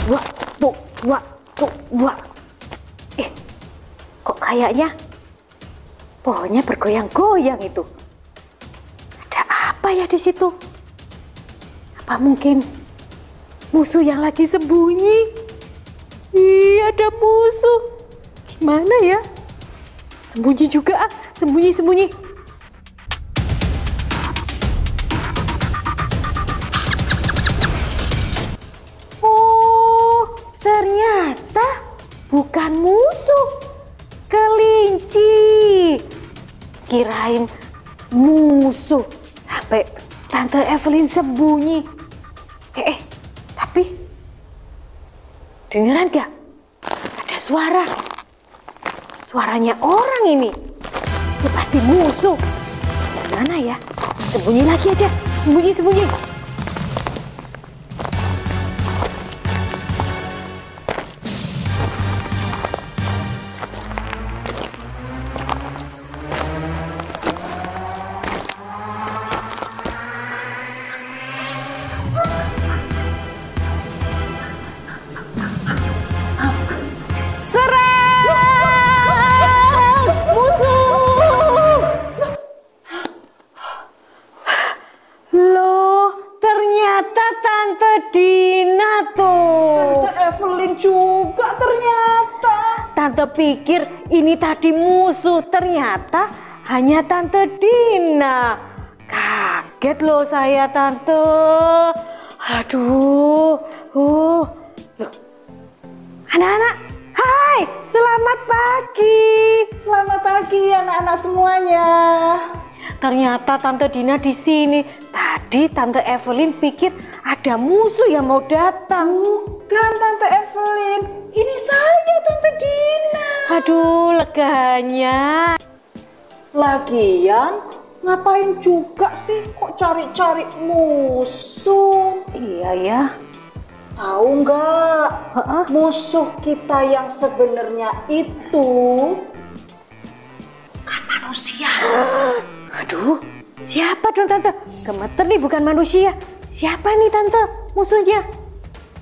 wah, tuh, wah, tuh, wah. Kok kayaknya pohonnya bergoyang-goyang itu? Ada apa ya di situ? Apa mungkin musuh yang lagi sembunyi? Iya, ada musuh. Gimana ya? Sembunyi juga, sembunyi. Oh, ternyata bukan musuh. Kelinci. Kirain musuh sampai Tante Evelyn sembunyi. Tapi dengeran gak? Ada suara. Suaranya orang ini. Itu pasti musuh. Mana ya? Sembunyi lagi aja. Sembunyi. Tante pikir ini tadi musuh, ternyata hanya Tante Dina. Kaget loh saya, Tante. Aduh, loh. Anak-anak, hai, selamat pagi. Selamat pagi anak-anak semuanya. Ternyata Tante Dina di sini. Tadi Tante Evelyn pikir ada musuh yang mau datang. Bukan Tante Evelyn, ini saya Tante Dina. Aduh, leganya. Lagian ngapain juga sih kok cari-cari musuh? Iya ya. Tahu nggak musuh kita yang sebenarnya itu kan manusia. Aduh, siapa dong Tante? Gemeter nih, bukan manusia. Siapa nih Tante musuhnya?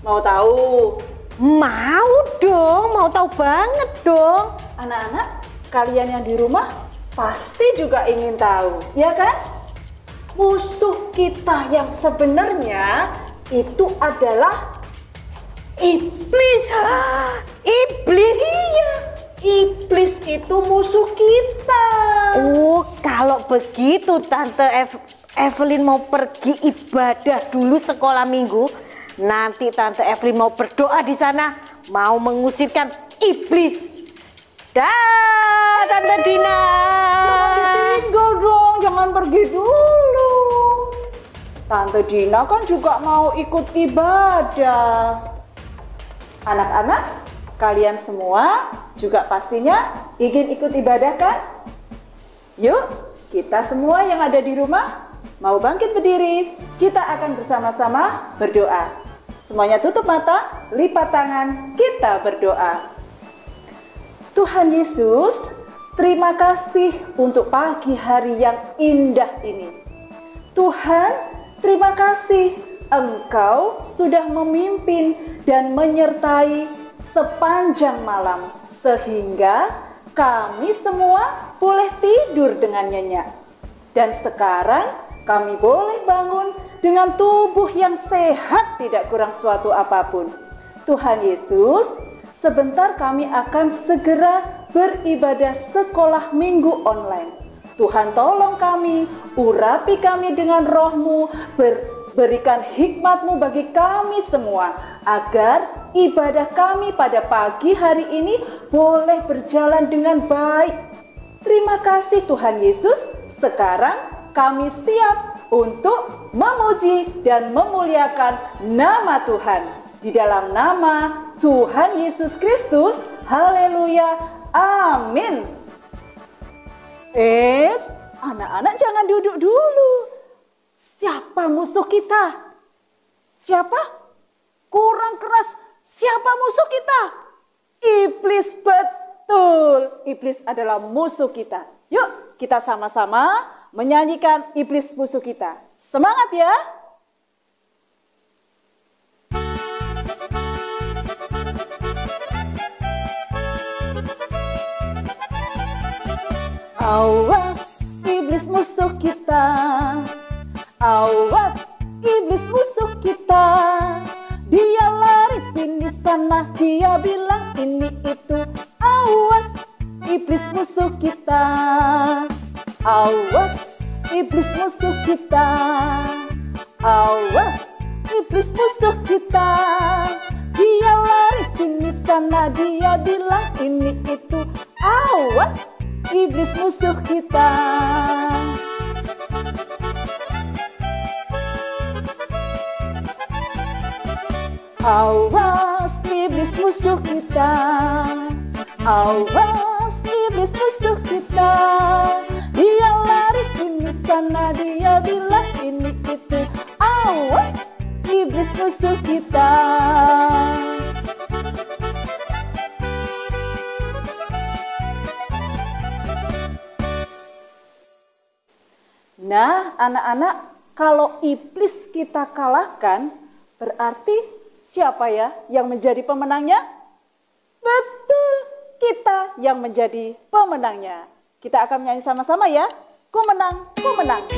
Mau tahu? Mau dong, mau tahu banget dong. Anak-anak, kalian yang di rumah pasti juga ingin tahu, ya kan? Musuh kita yang sebenarnya itu adalah iblis. Iblis? Iya, iblis itu musuh kita. Oh, kalau begitu Tante Evelyn mau pergi ibadah dulu sekolah minggu. Nanti Tante Evelyn mau berdoa di sana, mau mengusirkan iblis. Dah, Tante Dina. Jangan ditinggal dong, jangan pergi dulu. Tante Dina kan juga mau ikut ibadah. Anak-anak, kalian semua juga pastinya ingin ikut ibadah kan? Yuk, kita semua yang ada di rumah mau bangkit berdiri. Kita akan bersama-sama berdoa. Semuanya tutup mata, lipat tangan, kita berdoa. Tuhan Yesus, terima kasih untuk pagi hari yang indah ini. Tuhan, terima kasih Engkau sudah memimpin dan menyertai sepanjang malam, sehingga kami semua boleh tidur dengan nyenyak. Dan sekarang kami boleh bangun dengan tubuh yang sehat, tidak kurang suatu apapun. Tuhan Yesus, sebentar kami akan segera beribadah sekolah minggu online. Tuhan tolong kami, urapi kami dengan roh-Mu, berikan hikmat-Mu bagi kami semua, agar ibadah kami pada pagi hari ini boleh berjalan dengan baik. Terima kasih Tuhan Yesus, sekarang kami siap untuk memuji dan memuliakan nama Tuhan. Di dalam nama Tuhan Yesus Kristus, haleluya, amin. Anak-anak jangan duduk dulu. Siapa musuh kita? Siapa? Kurang keras, siapa musuh kita? Iblis, betul. Iblis adalah musuh kita. Yuk kita sama-sama menyanyikan iblis musuh kita. Semangat ya! Awas iblis musuh kita, awas iblis musuh kita. Dia lari sini sana, dia bilang ini itu. Awas iblis musuh kita, awas iblis musuh kita, awas iblis musuh kita. Dia lari sini sana, dia bilang ini itu. Awas iblis musuh kita. Awas iblis musuh kita, awas iblis musuh kita. Dia lari sini sana, dia bilang ini itu. Awas iblis musuh kita. Nah, anak-anak, kalau iblis kita kalahkan, berarti siapa ya yang menjadi pemenangnya? Betul, kita yang menjadi pemenangnya. Kita akan menyanyi sama-sama ya. Ku menang, ku menang.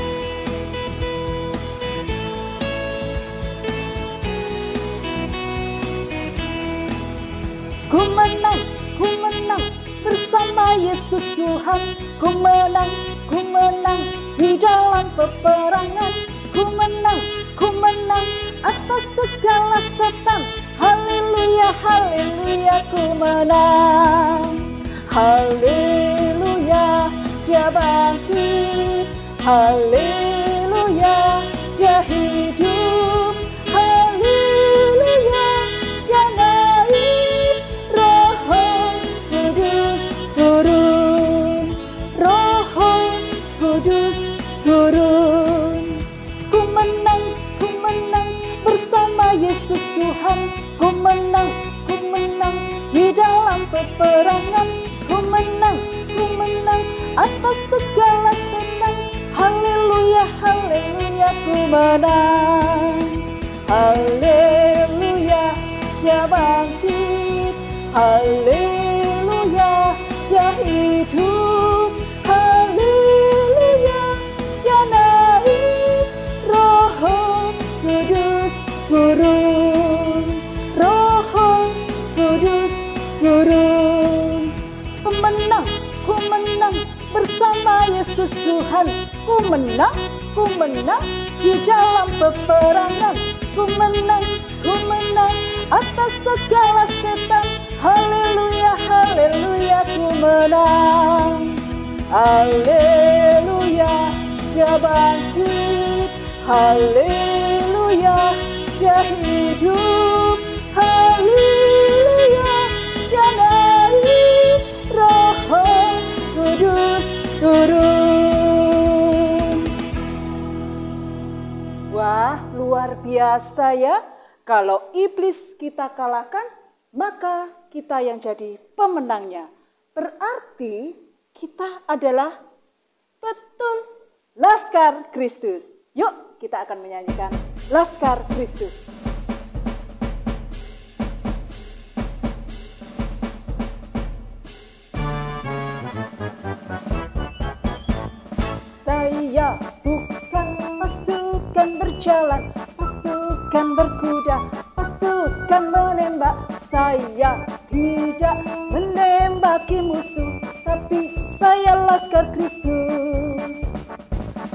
Ku menang bersama Yesus Tuhan. Ku menang di dalam peperangan. Ku menang atas segala setan. Haleluya, haleluya, ku menang. Haleluya, dia bangkit. Haleluya, dia hidup. Haleluya, dia naik. Roh Kudus turun, Roh Kudus turun. Ku menang bersama Yesus Tuhan. Ku menang di dalam peperangan. Ku menang atas segala setan. Haleluya, haleluya, ku menang. Haleluya, dia bangkit. Haleluya, dia hidup. Haleluya, dia naik. Roh Kudus turun, Roh Kudus turun. Ku menang bersama Yesus Tuhan. Ku menang di dalam peperangan. Ku menang atas segala setan. Haleluya, haleluya, ku menang. Haleluya, dia bangkit. Haleluya, dia hidup. Haleluya, dia naik. Roh Kudus turun. Wah, luar biasa ya. Kalau iblis kita kalahkan, maka kita yang jadi pemenangnya. Berarti kita adalah betul Laskar Kristus. Yuk, kita akan menyanyikan Laskar Kristus. Saya bukan pasukan berjalan, pasukan berkuda, pasukan menembak. Saya tidak menembaki musuh, tapi saya Laskar Kristus.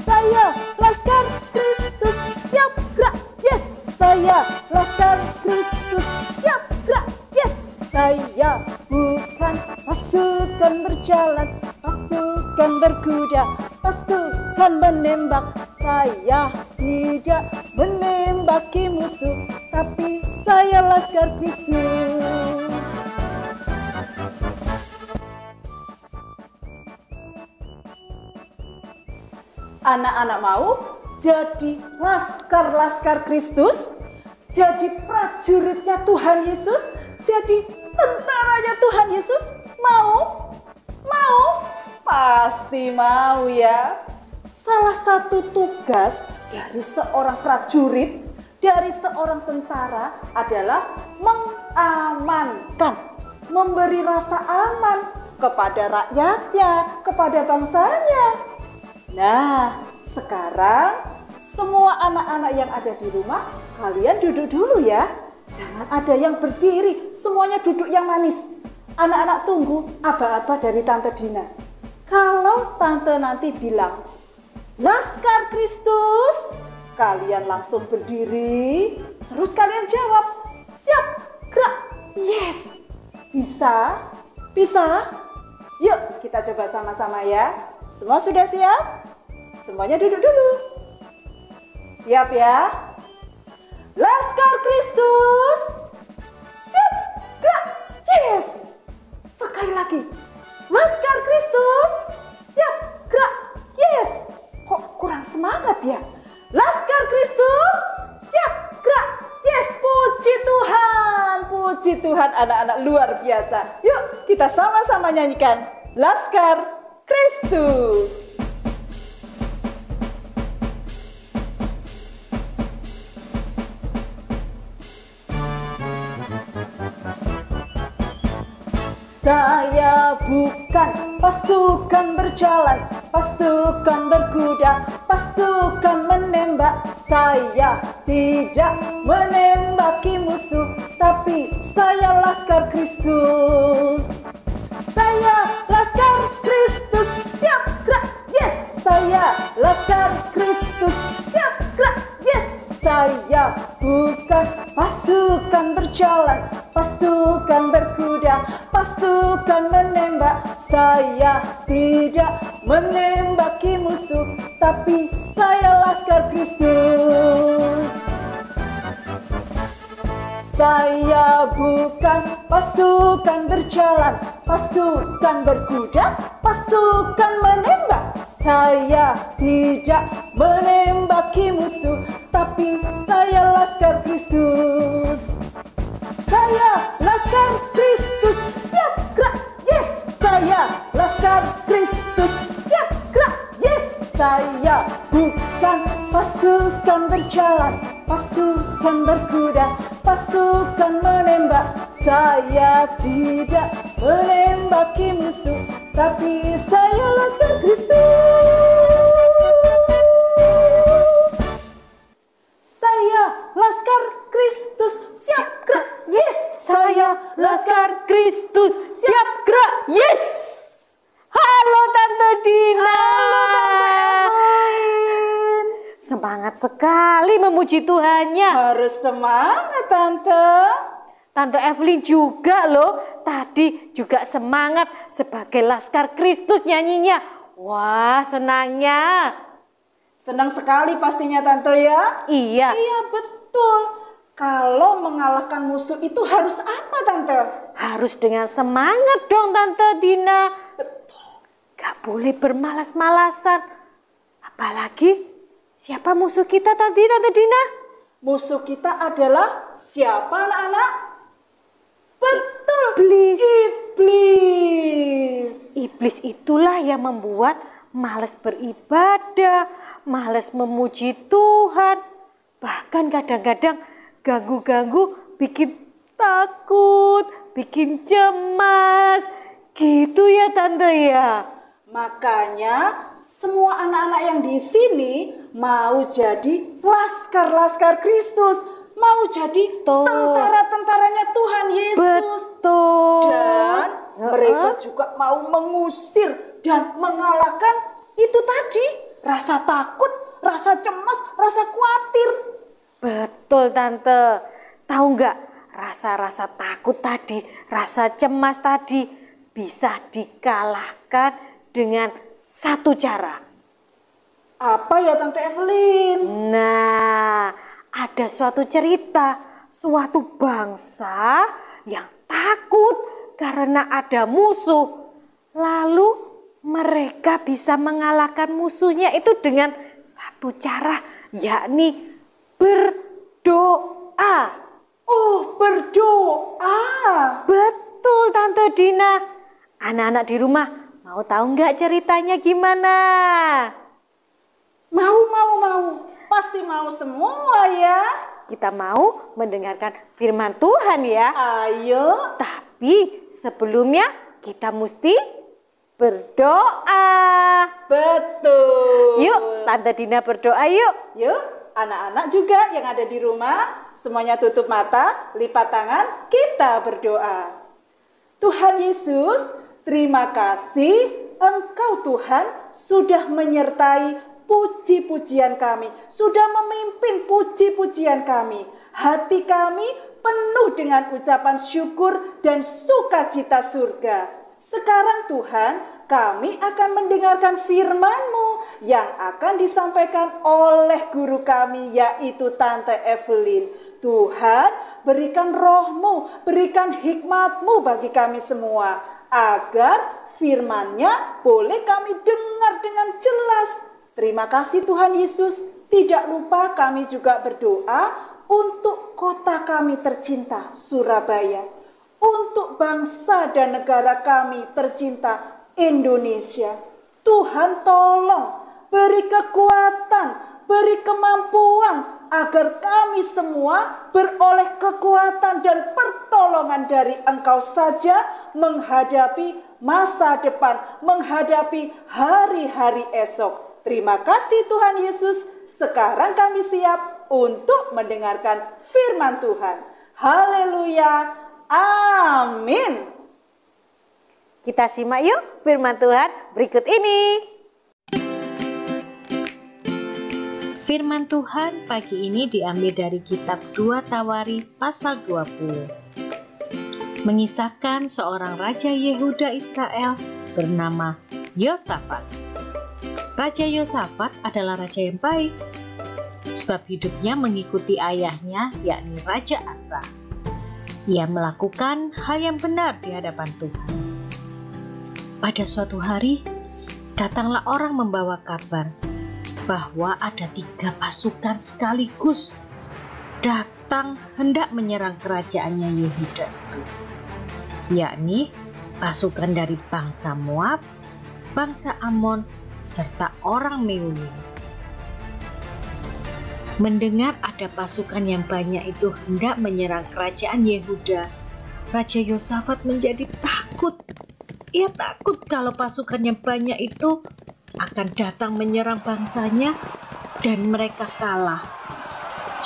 Saya Laskar Kristus, siap gerak, yes. Saya Laskar Kristus, siap gerak, yes. Saya bukan pasukan berjalan, pasukan berkuda, pasukan menembak. Saya tidak menembaki musuh, tapi saya Laskar Kristus. Anak-anak mau jadi Laskar Kristus, jadi prajuritnya Tuhan Yesus, jadi tentaranya Tuhan Yesus? Mau? Mau? Pasti mau ya. Salah satu tugas dari seorang prajurit, dari seorang tentara adalah mengamankan, memberi rasa aman kepada rakyatnya, kepada bangsanya. Nah, sekarang semua anak-anak yang ada di rumah, kalian duduk dulu ya. Jangan ada yang berdiri, semuanya duduk yang manis. Anak-anak tunggu aba-aba dari Tante Dina. Kalau Tante nanti bilang, Laskar Kristus, kalian langsung berdiri, terus kalian jawab, siap, gerak, yes. Bisa? Bisa? Yuk kita coba sama-sama ya. Semua sudah siap? Semuanya duduk dulu. Siap ya? Laskar Kristus, siap, gerak, yes. Sekali lagi, Laskar Kristus, siap, gerak, yes. Kok kurang semangat ya? Laskar Kristus, siap, gerak, yes. Puji Tuhan, anak-anak luar biasa. Yuk kita sama-sama nyanyikan Laskar Kristus. Saya bukan pasukan berjalan, pasukan berkuda, pasukan menembak. Saya tidak menembaki musuh, tapi saya Laskar Kristus. Saya Laskar Kristus, siap, gerak, yes. Saya Laskar Kristus, siap, gerak, yes. Saya bukan pasukan berjalan, pasukan berkuda, pasukan menembak. Saya tidak menembaki musuh, tapi saya Laskar Kristus. Saya bukan pasukan berjalan, pasukan berkuda, pasukan menembak. Saya tidak menembaki musuh, tapi saya Laskar Kristus. Saya Laskar Kristus, siap, gerak, yes. Saya Laskar Kristus, siap, gerak, yes. Saya bukan pasukan berjalan, pasukan berkuda, pasukan menembak. Saya tidak menembaki musuh, tapi saya Laskar Kristus. Saya Laskar Kristus, siap, gerak, yes. Saya Laskar Kristus, siap, gerak, yes. Halo Tante Dina. Halo Tante Evelyn. Semangat sekali memuji Tuhannya. Harus semangat Tante. Tante Evelyn juga loh, tadi juga semangat sebagai Laskar Kristus nyanyinya. Wah, senangnya. Senang sekali pastinya Tante ya. Iya. Iya betul. Kalau mengalahkan musuh itu harus apa Tante? Harus dengan semangat dong Tante Dina. Betul. Gak boleh bermalas-malasan. Apalagi siapa musuh kita tadi Tante Dina? Musuh kita adalah siapa anak-anak? Betul. Iblis. Iblis. Iblis itulah yang membuat malas beribadah, malas memuji Tuhan. Bahkan kadang-kadang ganggu-ganggu bikin takut, bikin cemas. Gitu ya Tante ya. Makanya semua anak-anak yang di sini mau jadi Laskar Kristus, mau jadi tentara-tentaranya Tuhan Yesus. Betul. Dan mereka juga mau mengusir dan mengalahkan itu tadi, rasa takut, rasa cemas, rasa khawatir. Betul Tante. Tahu nggak, rasa-rasa takut tadi, rasa cemas tadi bisa dikalahkan dengan satu cara. Apa ya Tante Evelyn? Nah, ada suatu cerita, suatu bangsa yang takut karena ada musuh. Lalu mereka bisa mengalahkan musuhnya itu dengan satu cara, yakni berdoa. Oh, berdoa. Betul Tante Dina. Anak-anak di rumah mau tahu nggak ceritanya gimana? Mau. Pasti mau semua ya. Kita mau mendengarkan firman Tuhan ya. Ayo. Tapi sebelumnya kita mesti berdoa. Betul. Yuk, Tante Dina berdoa yuk. Yuk, anak-anak juga yang ada di rumah, semuanya tutup mata, lipat tangan, kita berdoa. Tuhan Yesus, terima kasih Engkau Tuhan sudah menyertai puji-pujian kami, sudah memimpin puji-pujian kami. Hati kami penuh dengan ucapan syukur dan sukacita surga. Sekarang Tuhan, kami akan mendengarkan firman-Mu yang akan disampaikan oleh guru kami, yaitu Tante Evelyn. Tuhan, berikan roh-Mu, berikan hikmat-Mu bagi kami semua, agar firman-Nya boleh kami dengar dengan jelas. Terima kasih Tuhan Yesus. Tidak lupa kami juga berdoa untuk kota kami tercinta, Surabaya. Untuk bangsa dan negara kami tercinta, Indonesia. Tuhan tolong, beri kekuatan, beri kemampuan, agar kami semua beroleh kekuatan dan pertolongan dari Engkau saja menghadapi masa depan, menghadapi hari-hari esok. Terima kasih Tuhan Yesus. Sekarang kami siap untuk mendengarkan firman Tuhan. Haleluya. Amin. Kita simak yuk firman Tuhan berikut ini. Firman Tuhan pagi ini diambil dari kitab 2 Tawari pasal 20. Mengisahkan seorang raja Yehuda Israel bernama Yosafat. Raja Yosafat adalah raja yang baik, sebab hidupnya mengikuti ayahnya, yakni Raja Asa. Ia melakukan hal yang benar di hadapan Tuhan. Pada suatu hari, datanglah orang membawa kabar bahwa ada 3 pasukan sekaligus datang hendak menyerang kerajaannya Yehuda itu, yakni pasukan dari bangsa Moab, bangsa Amon, serta orang Meuni. Mendengar ada pasukan yang banyak itu hendak menyerang kerajaan Yehuda, Raja Yosafat menjadi takut. Ia takut kalau pasukan yang banyak itu akan datang menyerang bangsanya dan mereka kalah.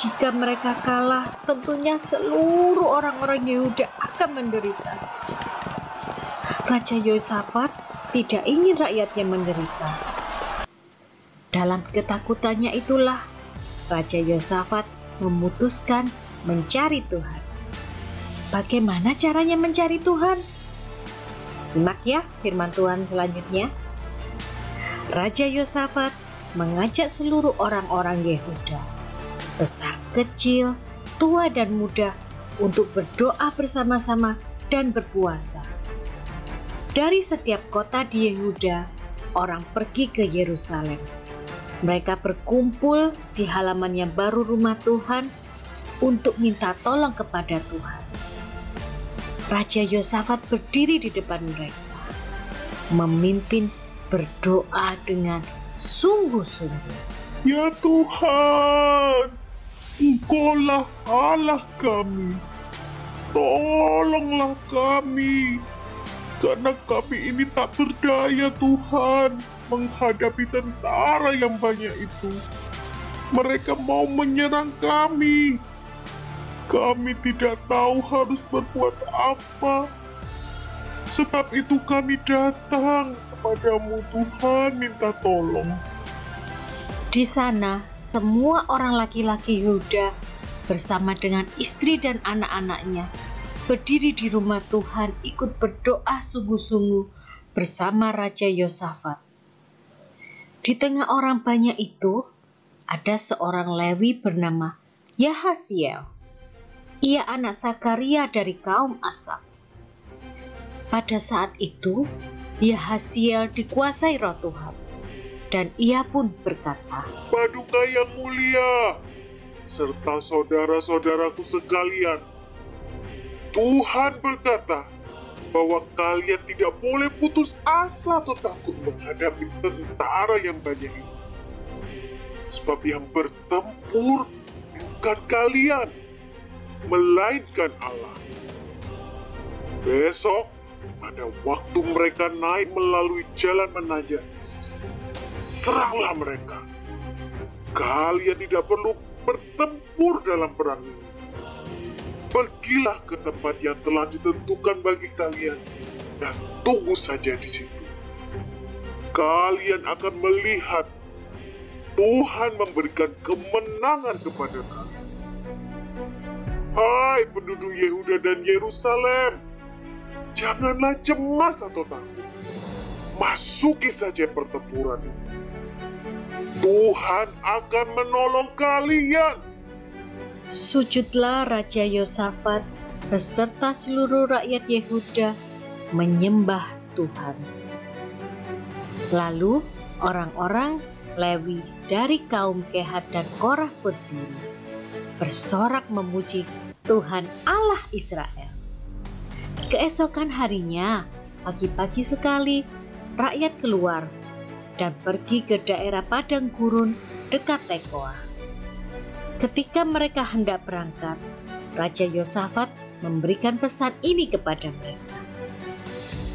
Jika mereka kalah, tentunya seluruh orang-orang Yehuda akan menderita. Raja Yosafat tidak ingin rakyatnya menderita. Dalam ketakutannya itulah Raja Yosafat memutuskan mencari Tuhan. Bagaimana caranya mencari Tuhan? Simak ya firman Tuhan selanjutnya. Raja Yosafat mengajak seluruh orang-orang Yehuda, besar kecil, tua dan muda, untuk berdoa bersama-sama dan berpuasa. Dari setiap kota di Yehuda, orang pergi ke Yerusalem. Mereka berkumpul di halaman yang baru rumah Tuhan untuk minta tolong kepada Tuhan. Raja Yosafat berdiri di depan mereka, memimpin berdoa dengan sungguh-sungguh. Ya Tuhan, Engkaulah Allah kami. Tolonglah kami, karena kami ini tak berdaya Tuhan menghadapi tentara yang banyak itu. Mereka mau menyerang kami. Kami tidak tahu harus berbuat apa. Sebab itu kami datang kepadamu Tuhan minta tolong. Di sana semua orang laki-laki Yehuda bersama dengan istri dan anak-anaknya berdiri di rumah Tuhan ikut berdoa sungguh-sungguh bersama Raja Yosafat. Di tengah orang banyak itu ada seorang Lewi bernama Yahasiel. Ia anak Sakaria dari kaum Asaf. Pada saat itu Yahasiel dikuasai Roh Tuhan, dan ia pun berkata, Paduka yang mulia, serta saudara-saudaraku sekalian, Tuhan berkata bahwa kalian tidak boleh putus asa atau takut menghadapi tentara yang banyak itu. Sebab yang bertempur bukan kalian, melainkan Allah. Besok pada waktu mereka naik melalui jalan menanjak Isis, seranglah mereka. Kalian tidak perlu bertempur dalam perang ini. Pergilah ke tempat yang telah ditentukan bagi kalian dan tunggu saja di situ. Kalian akan melihat Tuhan memberikan kemenangan kepada kalian. Hai penduduk Yehuda dan Yerusalem, janganlah cemas atau takut. Masuki saja pertempuran ini. Tuhan akan menolong kalian. Sujudlah Raja Yosafat beserta seluruh rakyat Yehuda menyembah Tuhan. Lalu orang-orang Lewi dari kaum Kehat dan Korah berdiri, bersorak memuji Tuhan Allah Israel. Keesokan harinya, pagi-pagi sekali, rakyat keluar dan pergi ke daerah padang gurun dekat Tekoa. Ketika mereka hendak berangkat, Raja Yosafat memberikan pesan ini kepada mereka.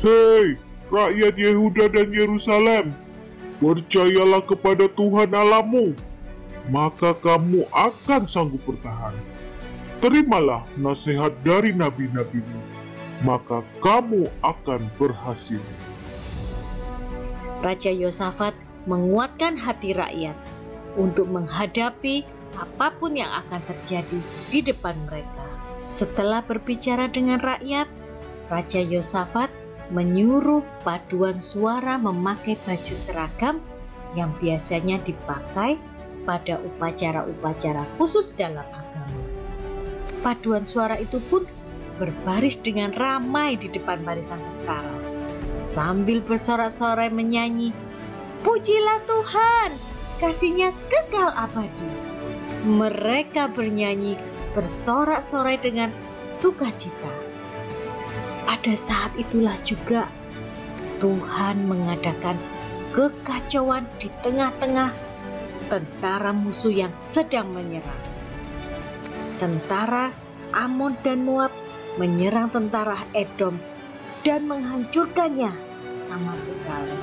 Hei, rakyat Yehuda dan Yerusalem, percayalah kepada Tuhan Allahmu, maka kamu akan sanggup bertahan. Terimalah nasihat dari nabi-nabimu, maka kamu akan berhasil. Raja Yosafat menguatkan hati rakyat untuk menghadapi apapun yang akan terjadi di depan mereka. Setelah berbicara dengan rakyat, Raja Yosafat menyuruh paduan suara memakai baju seragam yang biasanya dipakai pada upacara-upacara khusus dalam agama. Paduan suara itu pun berbaris dengan ramai di depan barisan tentara, sambil bersorak-sorai menyanyi, "Pujilah Tuhan, kasih-Nya kekal abadi." Mereka bernyanyi bersorak-sorai dengan sukacita. Pada saat itulah juga Tuhan mengadakan kekacauan di tengah-tengah tentara musuh yang sedang menyerang. Tentara Amon dan Moab menyerang tentara Edom dan menghancurkannya sama sekali.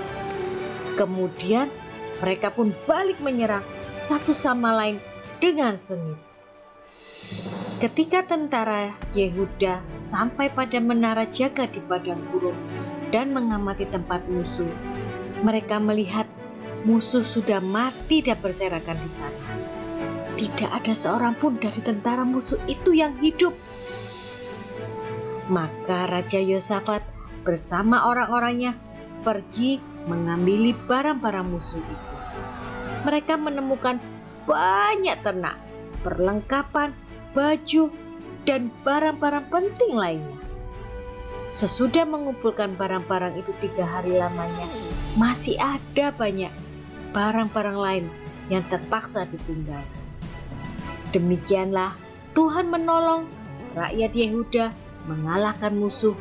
Kemudian mereka pun balik menyerang satu sama lain dengan sengit. Ketika tentara Yehuda sampai pada menara jaga di padang gurun dan mengamati tempat musuh, mereka melihat musuh sudah mati dan berserakan di tanah. Tidak ada seorang pun dari tentara musuh itu yang hidup. Maka Raja Yosafat bersama orang-orangnya pergi mengambil barang-barang musuh itu. Mereka menemukan banyak ternak, perlengkapan, baju, dan barang-barang penting lainnya. Sesudah mengumpulkan barang-barang itu 3 hari lamanya, masih ada banyak barang-barang lain yang terpaksa ditinggalkan. Demikianlah Tuhan menolong rakyat Yehuda mengalahkan musuh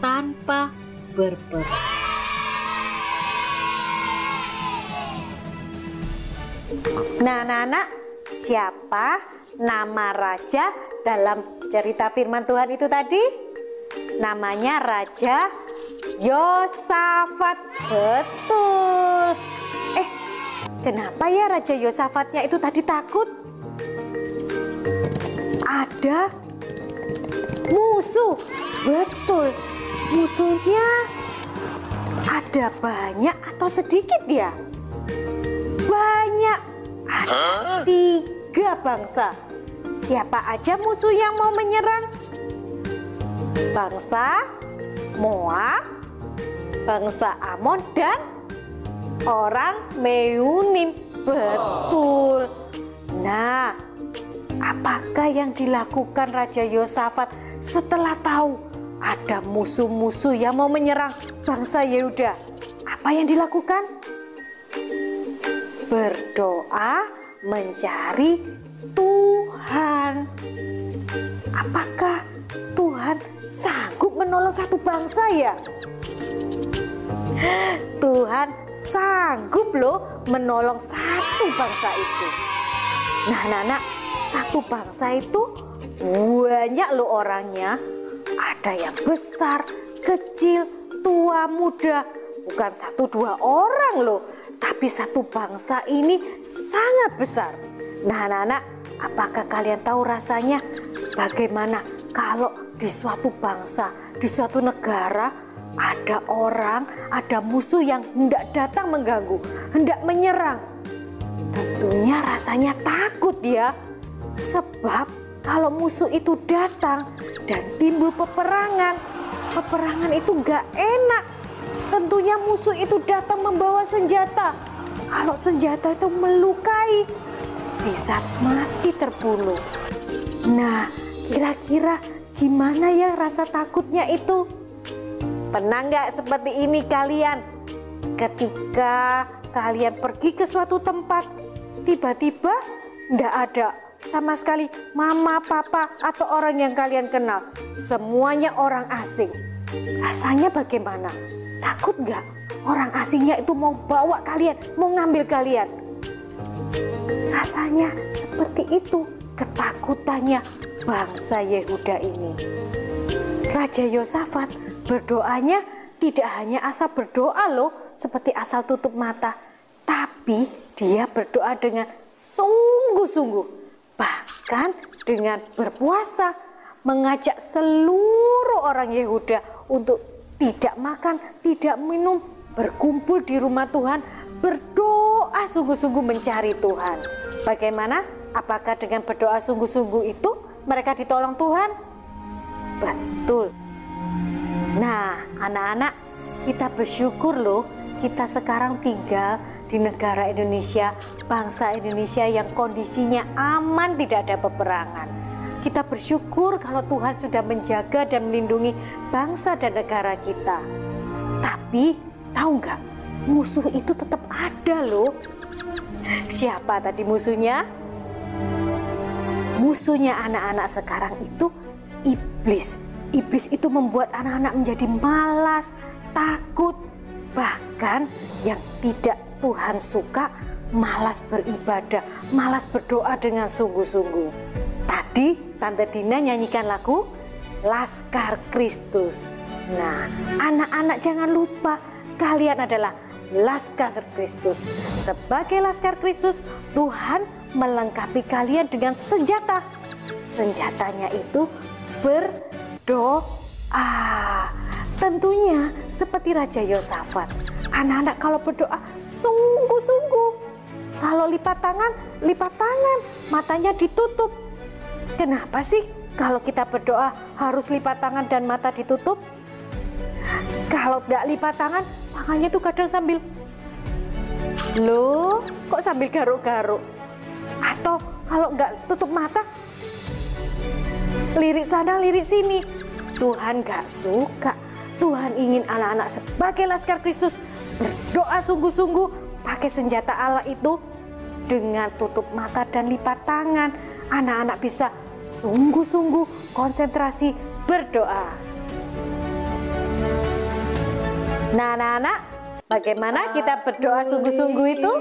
tanpa berperang. Nah, anak-anak, siapa nama raja dalam cerita firman Tuhan itu tadi? Namanya Raja Yosafat. Betul. Kenapa ya Raja Yosafatnya itu tadi takut? Ada musuh. Betul. Musuhnya ada banyak atau sedikit ya? Banyak. Ada 3 bangsa. Siapa aja musuh yang mau menyerang? Bangsa Moab, bangsa Amon, dan orang Meunim. Betul. Nah, apakah yang dilakukan Raja Yosafat setelah tahu ada musuh-musuh yang mau menyerang bangsa Yehuda? Apa yang dilakukan? Berdoa mencari Tuhan. Apakah Tuhan sanggup menolong satu bangsa ya? Tuhan sanggup loh menolong satu bangsa itu. Nah, anak-anak, satu bangsa itu banyak loh orangnya. Ada yang besar, kecil, tua, muda, bukan 1-2 orang loh, tapi satu bangsa ini sangat besar. Nah anak-anak, apakah kalian tahu rasanya bagaimana kalau di suatu bangsa, di suatu negara ada orang, ada musuh yang hendak datang mengganggu, hendak menyerang? Tentunya rasanya takut ya, sebab kalau musuh itu datang dan timbul peperangan, peperangan itu gak enak. Tentunya musuh itu datang membawa senjata. Kalau senjata itu melukai, bisa mati terbunuh. Nah, kira-kira gimana ya rasa takutnya itu? Pernah nggak seperti ini kalian? Ketika kalian pergi ke suatu tempat, tiba-tiba nggak ada sama sekali mama, papa, atau orang yang kalian kenal. Semuanya orang asing. Rasanya bagaimana? Takut nggak? Orang asingnya itu mau bawa kalian, mau ngambil kalian. Rasanya seperti itu ketakutannya bangsa Yehuda ini. Raja Yosafat berdoanya tidak hanya asal berdoa loh, seperti asal tutup mata, tapi dia berdoa dengan sungguh-sungguh, bahkan dengan berpuasa, mengajak seluruh orang Yehuda untuk tidak makan, tidak minum, berkumpul di rumah Tuhan, berdoa sungguh-sungguh mencari Tuhan. Bagaimana? Apakah dengan berdoa sungguh-sungguh itu mereka ditolong Tuhan? Betul. Nah, anak-anak, kita bersyukur loh, kita sekarang tinggal di negara Indonesia, bangsa Indonesia yang kondisinya aman, tidak ada peperangan. Kita bersyukur kalau Tuhan sudah menjaga dan melindungi bangsa dan negara kita. Tapi, tahu nggak? Musuh itu tetap ada loh. Siapa tadi musuhnya? Musuhnya anak-anak sekarang itu iblis. Iblis itu membuat anak-anak menjadi malas, takut, bahkan yang tidak Tuhan suka, malas beribadah, malas berdoa dengan sungguh-sungguh. Tadi Tante Dina nyanyikan lagu Laskar Kristus. Nah, anak-anak jangan lupa, kalian adalah Laskar Kristus. Sebagai Laskar Kristus, Tuhan melengkapi kalian dengan senjata. Senjatanya itu berdoa. Tentunya seperti Raja Yosafat, anak-anak kalau berdoa sungguh-sungguh. Kalau lipat tangan, matanya ditutup. Kenapa sih kalau kita berdoa harus lipat tangan dan mata ditutup? Kalau tidak lipat tangan, tangannya tuh kadang sambil, loh kok sambil garuk-garuk? Atau kalau nggak tutup mata, lirik sana lirik sini. Tuhan nggak suka. Tuhan ingin anak-anak sebagai Laskar Kristus berdoa sungguh-sungguh, pakai senjata Allah itu dengan tutup mata dan lipat tangan. Anak-anak bisa sungguh-sungguh konsentrasi berdoa. Nah anak-anak, bagaimana kita berdoa sungguh-sungguh itu?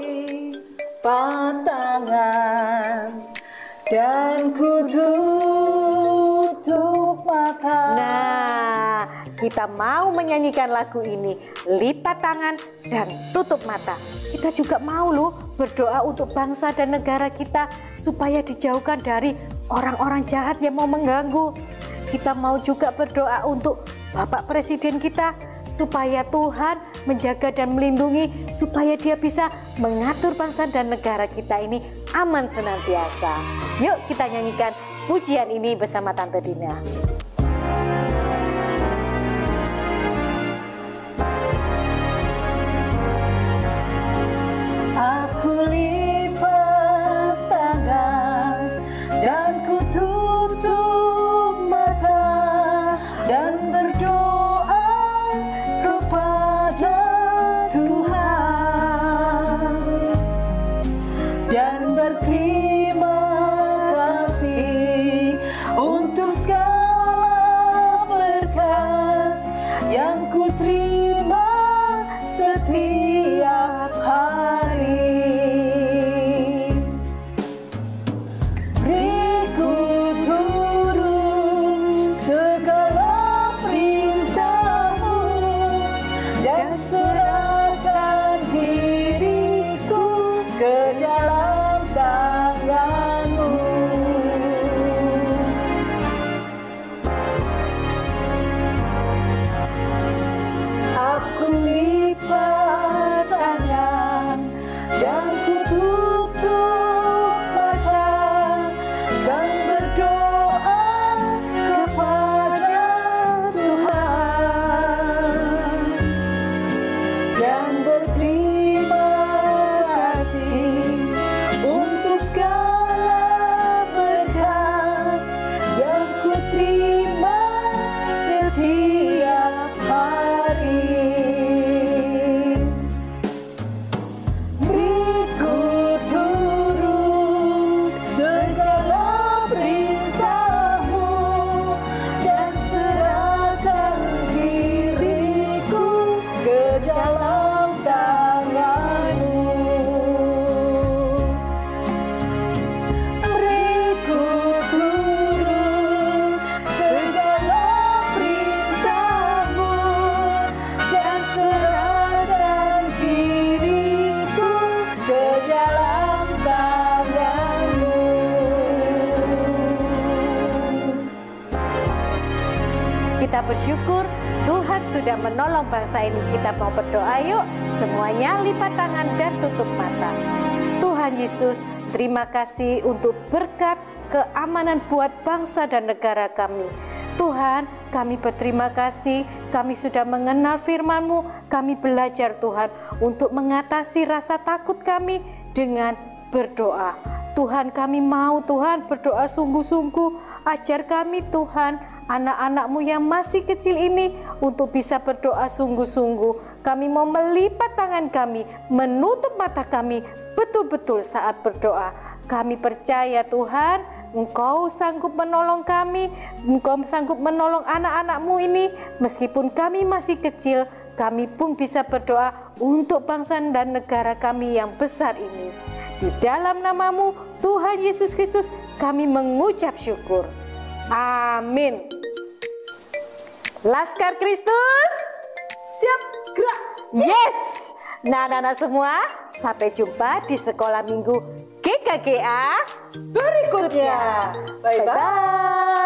Tangan dan ku tutup mata. Nah, kita mau menyanyikan lagu ini, lipat tangan dan tutup mata. Kita juga mau loh berdoa untuk bangsa dan negara kita supaya dijauhkan dari orang-orang jahat yang mau mengganggu. Kita mau juga berdoa untuk Bapak Presiden kita supaya Tuhan menjaga dan melindungi, supaya dia bisa mengatur bangsa dan negara kita ini aman senantiasa. Yuk kita nyanyikan pujian ini bersama Tante Dina. Aku lipat tangan dan ku tutup mata dan berdoa kepada Tuhan dan berterima kasih untuk segala Kita bersyukur Tuhan sudah menolong bangsa ini. Kita mau berdoa yuk. Semuanya lipat tangan dan tutup mata. Tuhan Yesus, terima kasih untuk berkat keamanan buat bangsa dan negara kami. Tuhan, kami berterima kasih, kami sudah mengenal firman-Mu, kami belajar Tuhan untuk mengatasi rasa takut kami dengan berdoa. Tuhan, kami mau Tuhan berdoa sungguh-sungguh, ajar kami Tuhan, anak-anak-Mu yang masih kecil ini untuk bisa berdoa sungguh-sungguh. Kami mau melipat tangan kami, menutup mata kami betul-betul saat berdoa. Kami percaya Tuhan, Engkau sanggup menolong kami, Engkau sanggup menolong anak-anak-Mu ini. Meskipun kami masih kecil, kami pun bisa berdoa untuk bangsa dan negara kami yang besar ini. Di dalam nama-Mu, Tuhan Yesus Kristus, kami mengucap syukur. Amin. Laskar Kristus, Siap gerak. yes! Nah, anak-anak semua, sampai jumpa di sekolah minggu GKGA berikutnya. Bye-bye.